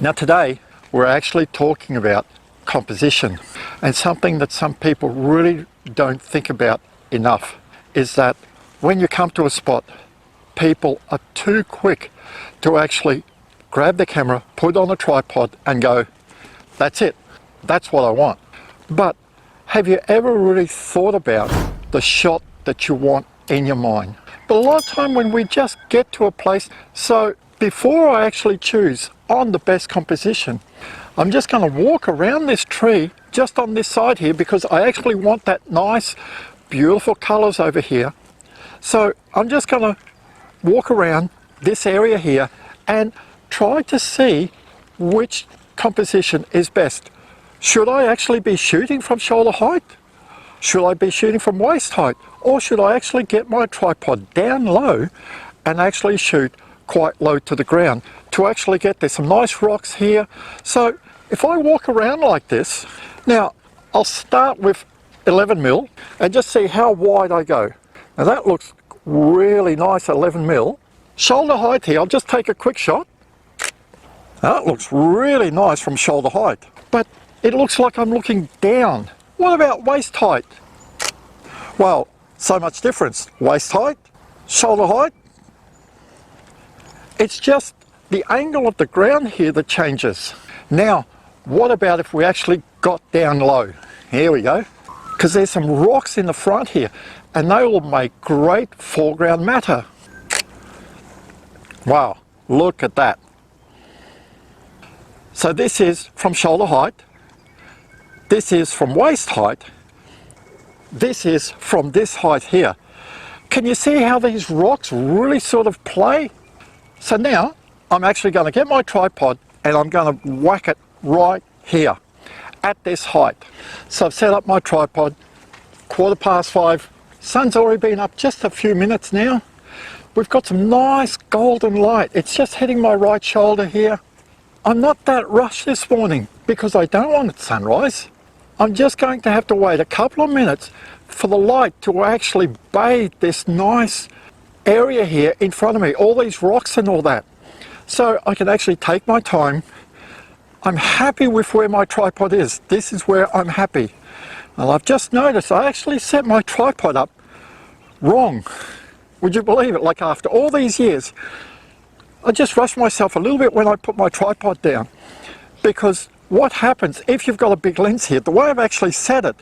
Now today we're actually talking about composition, and something that some people really don't think about enough is that when you come to a spot, people are too quick to actually grab the camera, put it on a tripod and go, that's it, that's what I want. But have you ever really thought about the shot that you want in your mind? But a lot of time when we just get to a place, so before I actually choose on the best composition, I'm just going to walk around this tree just on this side here because I actually want that nice beautiful colors over here. So I'm just going to walk around this area here and try to see which composition is best. Should I actually be shooting from shoulder height? Should I be shooting from waist height? Or should I actually get my tripod down low and actually shoot quite low to the ground to actually get there's some nice rocks here. So if I walk around like this, now I'll start with 11mm and just see how wide I go. Now that looks really nice, 11mm. Shoulder height here, I'll just take a quick shot. That looks really nice from shoulder height, but it looks like I'm looking down. What about waist height? Well, so much difference. Waist height, shoulder height. It's just the angle of the ground here that changes. Now, what about if we actually got down low? Here we go. Because there's some rocks in the front here, and they will make great foreground matter. Wow, look at that. So this is from shoulder height. This is from waist height. This is from this height here. Can you see how these rocks really sort of play? So now I'm actually going to get my tripod and I'm going to whack it right here at this height. So I've set up my tripod, 5:15. Sun's already been up just a few minutes now. We've got some nice golden light. It's just hitting my right shoulder here. I'm not that rushed this morning because I don't want it sunrise. I'm just going to have to wait a couple of minutes for the light to actually bathe this nice area here in front of me, all these rocks and all that. So I can actually take my time. I'm happy with where my tripod is. This is where I'm happy. And I've just noticed I actually set my tripod up wrong. Would you believe it? Like after all these years, I just rushed myself a little bit when I put my tripod down. Because what happens if you've got a big lens here, the way I've actually set it,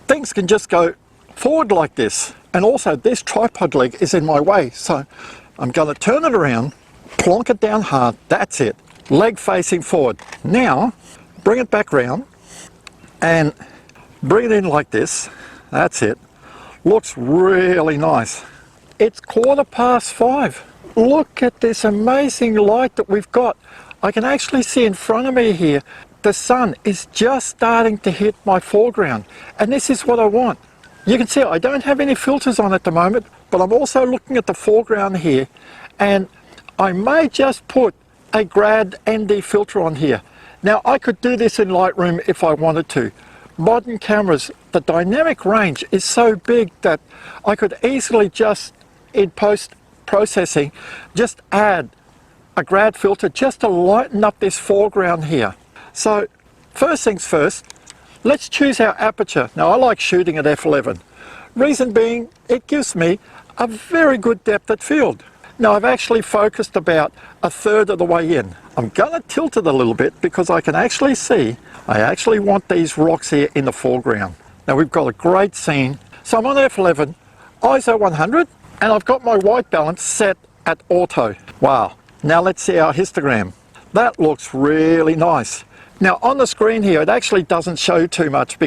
things can just go forward like this. And also this tripod leg is in my way. So I'm going to turn it around, plonk it down hard, that's it. Leg facing forward. Now, bring it back round and bring it in like this. That's it. Looks really nice. It's 5:15. Look at this amazing light that we've got. I can actually see in front of me here, the sun is just starting to hit my foreground. And this is what I want. You can see I don't have any filters on at the moment, but I'm also looking at the foreground here. And I may just put a grad ND filter on here. Now I could do this in Lightroom if I wanted to. Modern cameras, the dynamic range is so big that I could easily just in post-processing just add a grad filter just to lighten up this foreground here. So first things first, let's choose our aperture. Now I like shooting at f11. Reason being, it gives me a very good depth of field. Now I've actually focused about 1/3 of the way in. I'm going to tilt it a little bit because I can actually see, I actually want these rocks here in the foreground. Now we've got a great scene. So I'm on f11, ISO 100, and I've got my white balance set at auto. Wow. Now let's see our histogram. That looks really nice. Now on the screen here, it actually doesn't show too much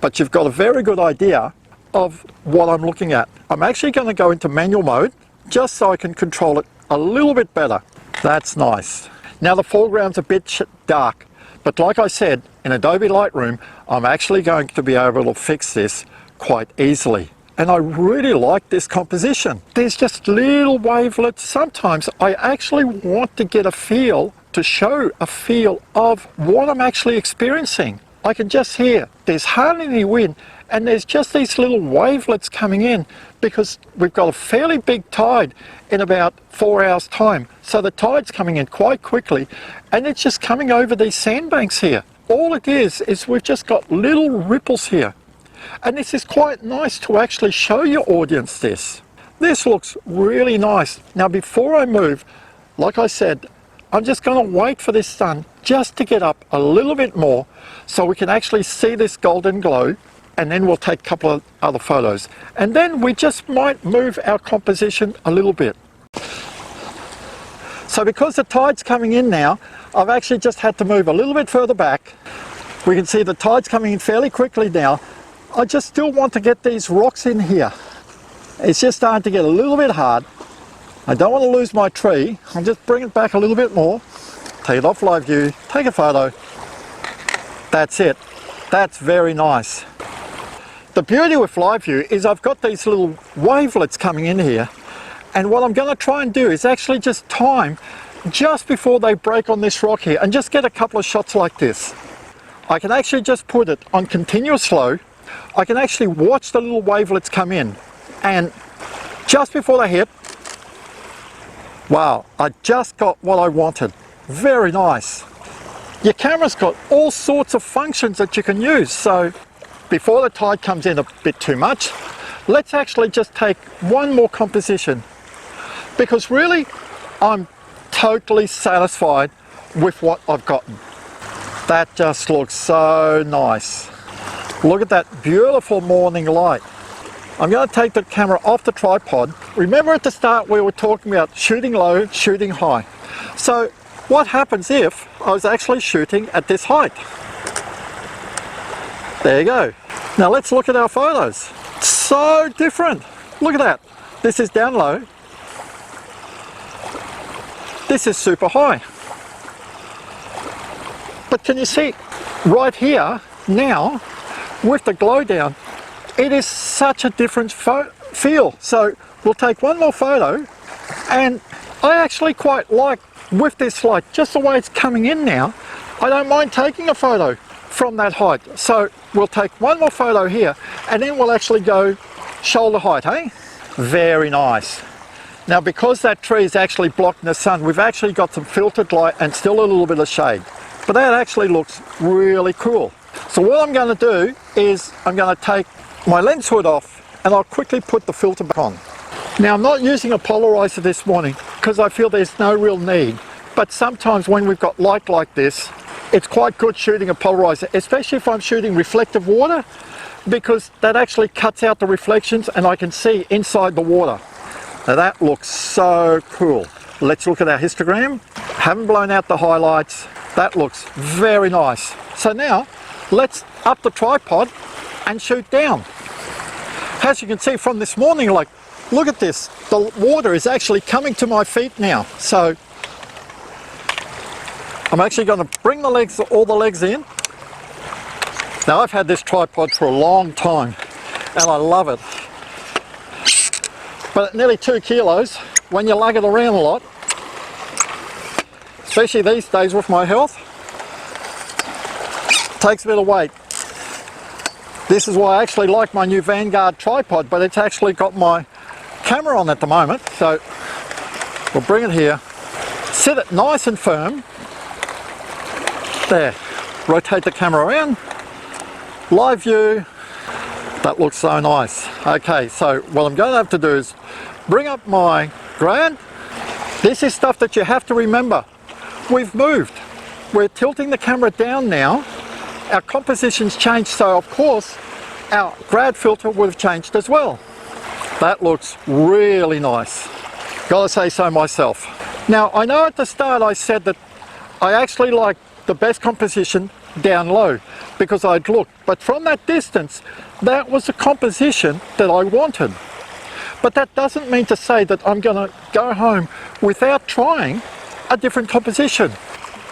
but you've got a very good idea of what I'm looking at. I'm actually going to go into manual mode just so I can control it a little bit better. That's nice. Now the foreground's a bit dark, but like I said, in Adobe Lightroom, I'm actually going to be able to fix this quite easily. And I really like this composition. There's just little wavelets. Sometimes I actually want to get a feel, to show a feel of what I'm actually experiencing. I can just hear there's hardly any wind, and there's just these little wavelets coming in because we've got a fairly big tide in about 4 hours time. So the tide's coming in quite quickly, and it's just coming over these sandbanks here. All it is we've just got little ripples here. And this is quite nice to actually show your audience this. This looks really nice. Now before I move, like I said, I'm just going to wait for this sun just to get up a little bit more so we can actually see this golden glow, and then we'll take a couple of other photos. And then we just might move our composition a little bit. So because the tide's coming in now, I've actually just had to move a little bit further back. We can see the tide's coming in fairly quickly now. I just still want to get these rocks in here. It's just starting to get a little bit hard. I don't want to lose my tree. I'll just bring it back a little bit more. Take it off live view, take a photo. That's it. That's very nice. The beauty with live view is I've got these little wavelets coming in here, and what I'm going to try and do is actually just time just before they break on this rock here and just get a couple of shots like this. I can actually just put it on continuous slow. I can actually watch the little wavelets come in, and just before they hit, wow, I just got what I wanted. Very nice. Your camera's got all sorts of functions that you can use, so before the tide comes in a bit too much, let's actually just take one more composition, because really I'm totally satisfied with what I've gotten. That just looks so nice. Look at that beautiful morning light. I'm going to take the camera off the tripod. Remember at the start we were talking about shooting low, shooting high. So what happens if I was actually shooting at this height? There you go. Now let's look at our photos. So different. Look at that. This is down low. This is super high. But can you see right here now with the glow down, it is such a different feel. So we'll take one more photo, and I actually quite like with this light, just the way it's coming in now, I don't mind taking a photo from that height. So we'll take one more photo here, and then we'll actually go shoulder height, hey? Very nice. Now because that tree is actually blocking the sun, we've actually got some filtered light and still a little bit of shade. But that actually looks really cool. So what I'm going to do is I'm going to take my lens hood off, and I'll quickly put the filter back on. Now I'm not using a polarizer this morning because I feel there's no real need, but sometimes when we've got light like this, it's quite good shooting a polarizer, especially if I'm shooting reflective water, because that actually cuts out the reflections and I can see inside the water. Now that looks so cool. Let's look at our histogram. Haven't blown out the highlights. That looks very nice. So now let's up the tripod and shoot down. As you can see from this morning, like, look at this. The water is actually coming to my feet now. So I'm actually going to bring the legs, all the legs in. Now I've had this tripod for a long time and I love it. But at nearly 2 kilos, when you lug it around a lot, especially these days with my health, takes a bit of weight. This is why I actually like my new Vanguard tripod, but it's actually got my camera on at the moment. So we'll bring it here, sit it nice and firm. There, rotate the camera around, live view. That looks so nice. Okay, so what I'm going to have to do is bring up my ground. This is stuff that you have to remember. We've moved. We're tilting the camera down now. Our composition's changed, so of course our grad filter would have changed as well. That looks really nice. Gotta say so myself. Now I know at the start I said that I actually like the best composition down low because I'd looked, but from that distance that was the composition that I wanted. But that doesn't mean to say that I'm gonna go home without trying a different composition.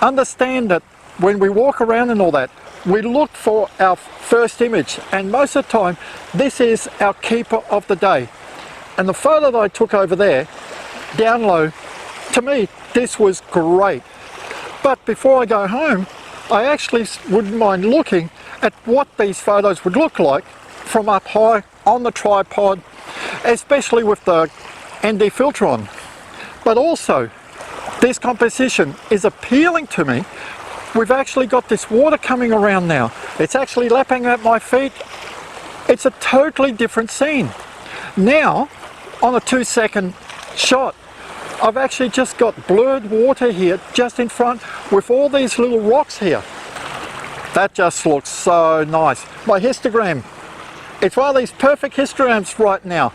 Understand that when we walk around and all that, we look for our first image, and most of the time this is our keeper of the day. And the photo that I took over there, down low, to me this was great. But before I go home, I actually wouldn't mind looking at what these photos would look like from up high on the tripod, especially with the ND filter on. But also, this composition is appealing to me. We've actually got this water coming around now. It's actually lapping at my feet. It's a totally different scene. Now, on a 2-second shot, I've actually just got blurred water here just in front with all these little rocks here. That just looks so nice. My histogram, it's one of these perfect histograms right now.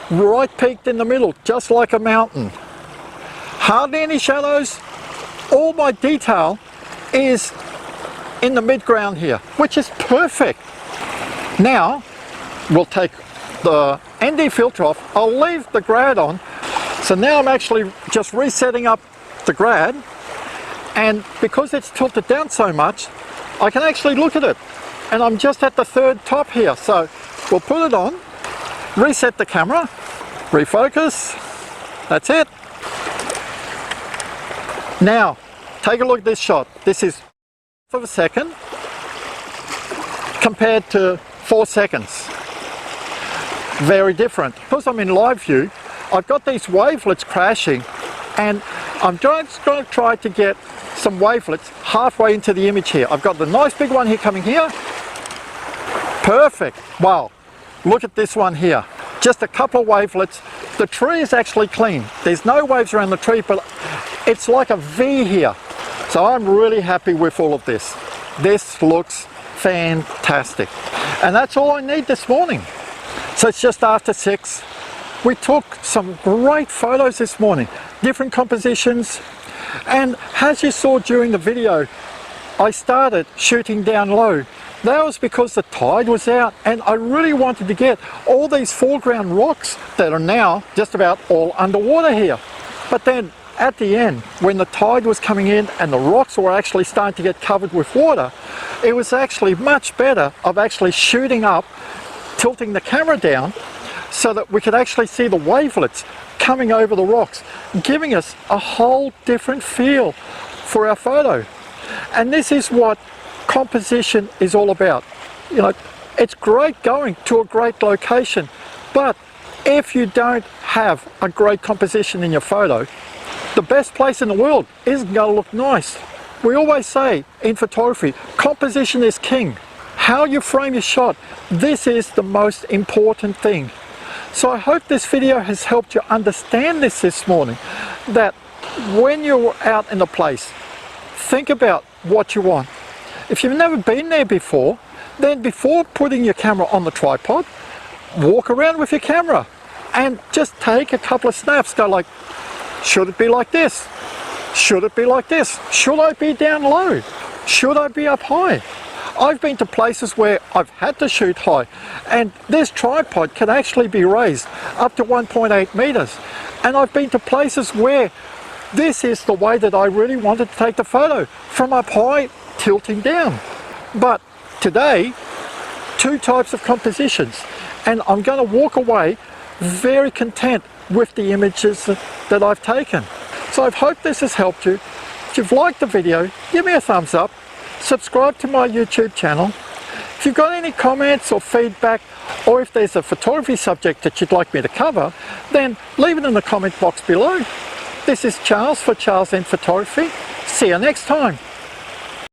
Right peaked in the middle, just like a mountain. Hardly any shadows. All my detail is in the midground here, which is perfect. Now, we'll take the ND filter off. I'll leave the grad on. So now I'm actually just resetting up the grad, and because it's tilted down so much, I can actually look at it. And I'm just at the third top here. So we'll put it on, reset the camera, refocus, that's it. Now, take a look at this shot. This is of a second compared to 4 seconds. Very different. Because I'm in live view, I've got these wavelets crashing, and I'm just going to try to get some wavelets halfway into the image here. I've got the nice big one here coming here. Perfect. Wow. Look at this one here. Just a couple of wavelets. The tree is actually clean. There's no waves around the tree, but it's like a V here. So I'm really happy with all of this. This looks fantastic. And that's all I need this morning. So it's just after 6. We took some great photos this morning, different compositions, and as you saw during the video, I started shooting down low. That was because the tide was out, and I really wanted to get all these foreground rocks that are now just about all underwater here. But then at the end, when the tide was coming in and the rocks were actually starting to get covered with water, it was actually much better of actually shooting up, tilting the camera down, so that we could actually see the wavelets coming over the rocks, giving us a whole different feel for our photo. And this is what composition is all about. You know, it's great going to a great location, but if you don't have a great composition in your photo, the best place in the world isn't going to look nice. We always say in photography, composition is king. How you frame your shot, this is the most important thing. So I hope this video has helped you understand this morning, that when you're out in a place, think about what you want. If you've never been there before, then before putting your camera on the tripod, walk around with your camera and just take a couple of snaps. Go like, should it be like this? Should it be like this? Should I be down low? Should I be up high? I've been to places where I've had to shoot high, and this tripod can actually be raised up to 1.8 meters. And I've been to places where this is the way that I really wanted to take the photo, from up high, tilting down. But today, 2 types of compositions, and I'm going to walk away very content with the images that I've taken. So I hope this has helped you. If you've liked the video, give me a thumbs up. Subscribe to my YouTube channel. If you've got any comments or feedback, or if there's a photography subject that you'd like me to cover, then leave it in the comment box below. This is Charles for Charles in Photography. See you next time.